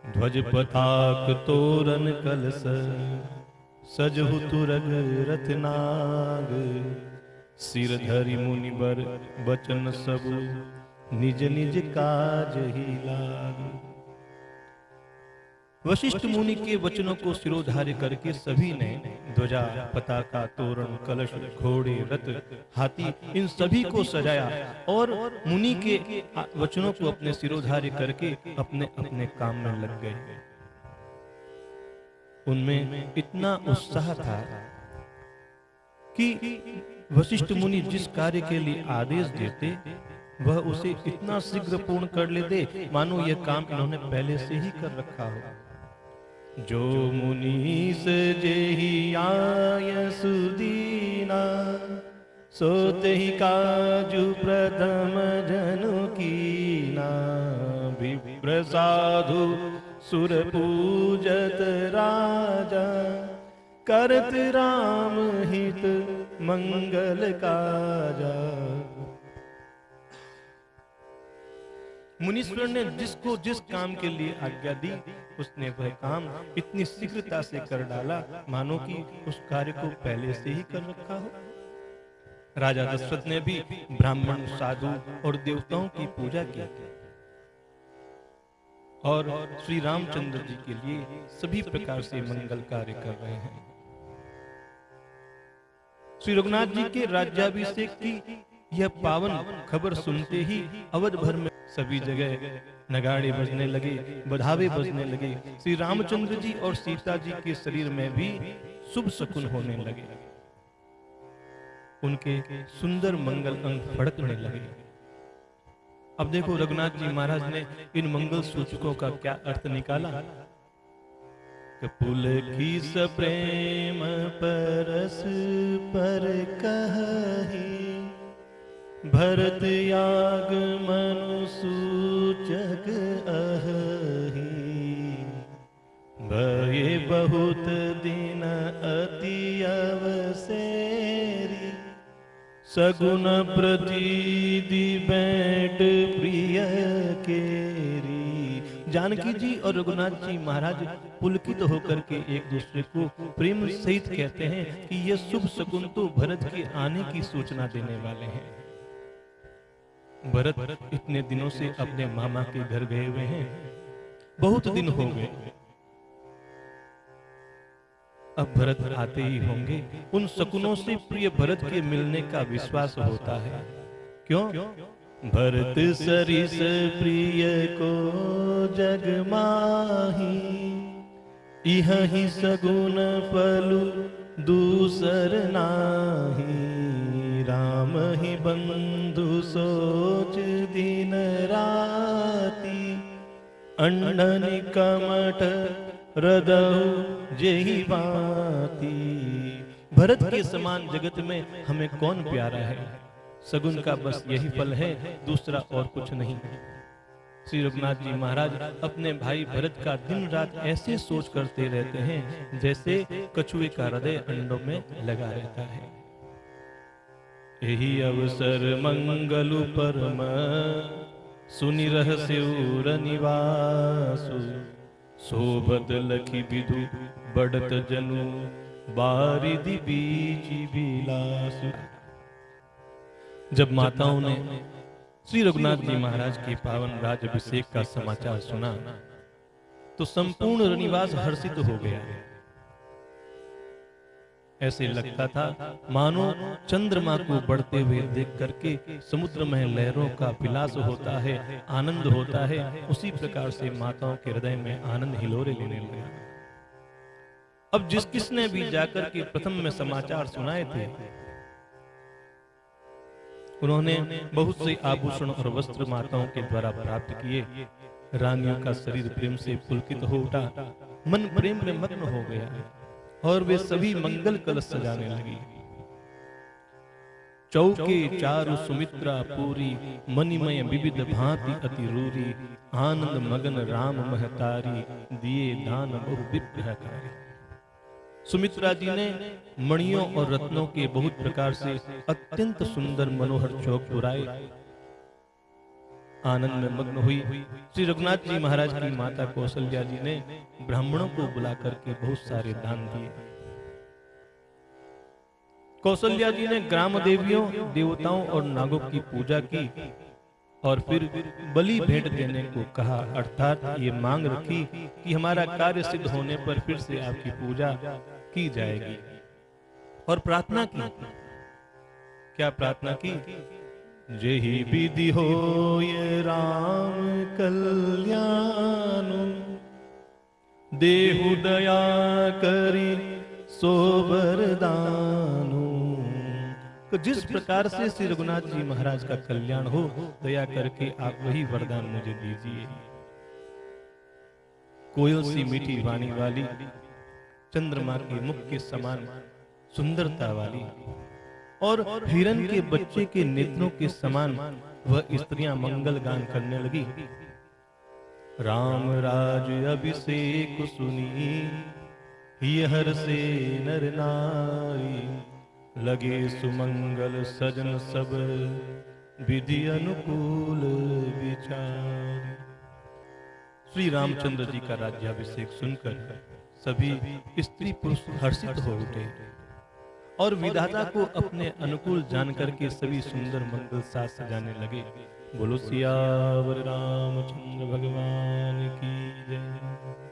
ध्वज पताक तोरण कलश सजहु तुरग रत्नाग। सिर धरि मुनि बर बचन सब निज निज काज ही लाग। वशिष्ठ मुनि के वचनों को सिरोधार्य करके सभी ने ध्वजा, पताका, तोरण, कलश, घोड़े, रथ, हाथी इन सभी को सजाया और मुनि के वचनों को अपने सिरोधार्य करके अपने अपने काम में लग गए। उनमें इतना उत्साह था कि वशिष्ठ मुनि जिस कार्य के लिए आदेश देते वह उसे इतना शीघ्र पूर्ण कर लेते मानो यह काम इन्होंने पहले से ही कर रखा हो। जो मुनीस जेहि आय सुदीना, सोते ही काजु प्रथम जनु कीना। विप्र साधु सुर पूजत राजा, करत राम हित मंगल काजा। मुनीश्वर ने जिसको जिस काम के लिए आज्ञा दी उसने वह काम इतनी शीघ्रता से कर डाला मानो कि उस कार्य को पहले से ही कर रखा हो। राजा दशरथ ने भी ब्राह्मण, साधु और देवताओं की पूजा की और श्री रामचंद्र जी के लिए सभी प्रकार से मंगल कार्य कर रहे हैं। श्री रघुनाथ जी के राज्याभिषेक की यह पावन खबर सुनते ही अवध भर में सभी जगह नगाड़े बजने लगे, बधावे बजने लगे। श्री रामचंद्र जी और सीता जी के शरीर में भी शुभ शकुन होने लगे। उनके सुंदर मंगल अंग फड़कने लगे। अब देखो रघुनाथ जी महाराज ने इन मंगल सूचकों का क्या अर्थ निकाला। कपुल की सप्रेम परस पर कही, भरत याग मनु सूचक अहि। भये बहुत दिन अति अवसेरी, सगुन प्रतीदि बैठ प्रिय केरी। जानकी जी और रघुनाथ जी महाराज पुलकित होकर के एक दूसरे को प्रेम सहित कहते हैं कि यह शुभ शकुन तो भरत के आने की सूचना देने वाले हैं। भरत इतने दिनों से अपने मामा के घर गए हुए हैं, बहुत दिन हो गए। अब भरत आते ही होंगे। उन शकुनों से प्रिय भरत के मिलने का विश्वास होता है। क्यों? भरत सरिस प्रिय को जग माही, इह ही सगुन फलु दूसर नाही। राम ही बंधु सोच दिन राती, अंडनि कमठ हृदय जेहि बाती। भरत के समान जगत में हमें कौन प्यारा है। सगुन का बस यही फल है, दूसरा और कुछ नहीं। श्री रघुनाथ जी महाराज अपने भाई भरत का दिन रात ऐसे सोच करते रहते हैं जैसे कछुए का हृदय अंडों में लगा रहता है। यही अवसर मंगलु परम, सुनि रहस्यूर निवासु। सोबत लखी विधु बढ़त जनु, बारिधि बीच बिलासु। जब माताओं ने श्री रघुनाथ जी महाराज के पावन राज्याभिषेक का समाचार सुना तो संपूर्ण रनिवास हर्षित हो गया। ऐसे लगता था मानो चंद्रमा को बढ़ते हुए देख करके समुद्र में लहरों का विलास होता है, आनंद होता है। उसी प्रकार से माताओं के हृदय में आनंद हिलोरे लेने लगा। अब जिस किसने भी जाकर के प्रथम में समाचार सुनाए थे उन्होंने बहुत से आभूषण और वस्त्र माताओं के द्वारा प्राप्त किए। रानियों का शरीर प्रेम से पुलकित हो उठा, मन प्रेम में मग्न हो गया और वे सभी मंगल कलश सजाने लगी। चौके चारु सुमित्रा पूरी, मणिमय विविध भांति अति रूरी। आनंद मगन राम महतारी, दिए दान बहु विग्रहकारी। सुमित्रा जी ने मणियों और रत्नों के बहुत प्रकार से अत्यंत सुंदर मनोहर चौक पुराए। आनंद में मग्न हुई। श्री रघुनाथ जी महाराज की माता कौशल्या जी ने ब्राह्मणों को बुला करके बहुत सारे दान दिए। कौशल्या जी ने ग्राम देवियों, देवताओं और नागों की पूजा की और फिर बलि भेंट देने को कहा, अर्थात ये मांग रखी कि हमारा कार्य सिद्ध होने पर फिर से आपकी पूजा की जाएगी। और प्रार्थना की, क्या प्रार्थना की? जेहि विधि हो ये राम कल्याण, देहु दया करी सो वरदानु। तो जिस प्रकार से श्री रघुनाथ जी महाराज का कल्याण हो, दया करके आप वही वरदान मुझे दीजिए। कोयल सी मीठी वाणी वाली, चंद्रमा के मुख के समान सुंदरता वाली और हिरण के बच्चे के नेत्रों के समान वह स्त्रियां मंगल गान करने लगी। राम राज अभिषेक सुनी, हर से नर नारी, लगे सुमंगल सजन सब, विधि अनुकूल विचार। श्री रामचंद्र जी का राज्याभिषेक सुनकर सभी स्त्री पुरुष हर्षित हो उठे और विधाता को अपने अनुकूल जानकर के सभी सुंदर मंगल साज सजाने लगे। बोलो सियावर रामचंद्र भगवान की जय।